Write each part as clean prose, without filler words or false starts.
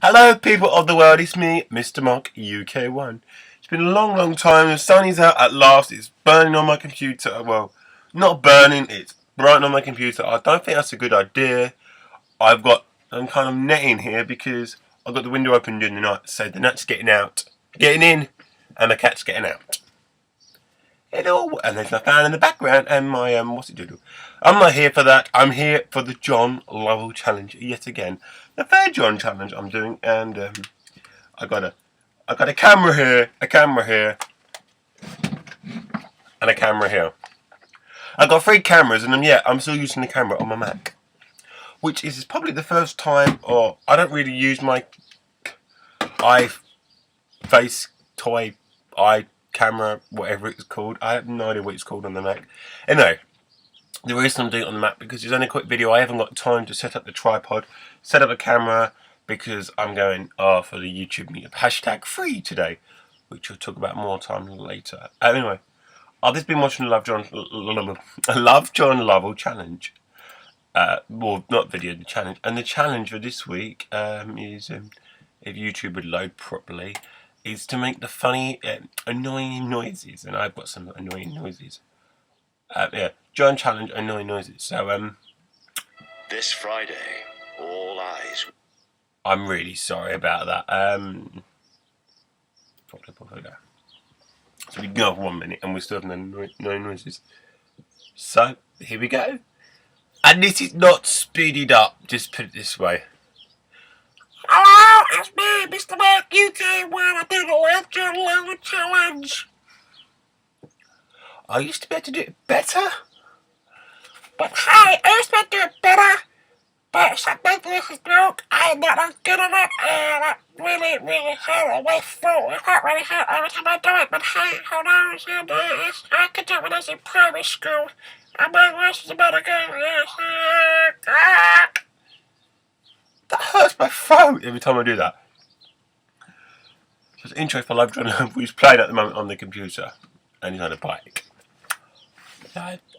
Hello people of the world, it's me, Mr. Monk, UK1. It's been a long time, the sun is out at last, it's burning on my computer. Well, not burning, it's bright on my computer. I don't think that's a good idea. I'm kind of netting here because I've got the window open during the night, so the net's getting out, getting in, and the cat's getting out. Hello, and there's my fan in the background, and my, what's it doing? I'm not here for that, I'm here for the John Lovell Challenge yet again. The third John Challenge I'm doing, and I got a camera here, and a camera here. I got 3 cameras, and I'm still using the camera on my Mac, which is probably the first time, or I don't really use my camera, whatever it's called. I have no idea what it's called on the Mac. Anyway, the reason I'm doing it on the Mac because it's only a quick video. I haven't got time to set up the tripod, set up a camera, because I'm going for the YouTube meetup #free today, which I'll talk about more time later. Anyway, I've just been watching the Love John Lovell Challenge. Well, not video, the challenge. And the challenge for this week is, if YouTube would load properly, is to make the funny, annoying noises. And I've got some annoying noises. John Challenge, annoying noises. So, this Friday, all eyes. I'm really sorry about that. So we can go for 1 minute and we still have no noises. So, here we go. And this is not speeded up, just put it this way. Hello, it's me, Mr. Mark UK1. I do the Love John Lovell Challenge. I used to be able to do it better. But hey, I used to do it better. But something this is broke. I'm not as good at it. And I really hard on my throat. It's not really hard every time I do it. But hey, who knows? I could do it when I was in primary school. And my voice is about to go. That hurts my throat every time I do that. So it's intro for Love John Lovell, who's playing at the moment on the computer. And he's on a bike.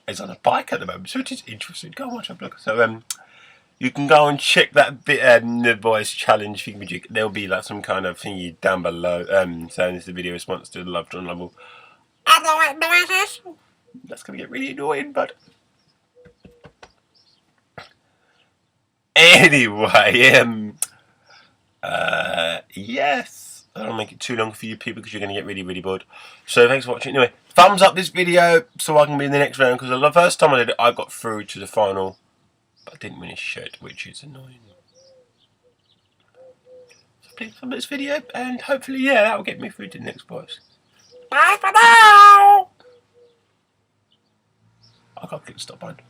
He's on a bike at the moment, so which is interesting. Go and watch a blog. So, you can go and check that bit, the voice challenge thingamajig. There'll be like some kind of thingy down below, saying it's the video response to the Love John Lovell. And the white noises. That's gonna get really annoying, but anyway, yes, I don't make it too long for you people because you're gonna get really bored. So thanks for watching. Anyway, thumbs up this video so I can be in the next round, because the first time I did it, I got through to the final, but I didn't win a shit, which is annoying. So please thumb up this video, and hopefully, that will get me through to the next boss. Bye for now. I can't click the stop button.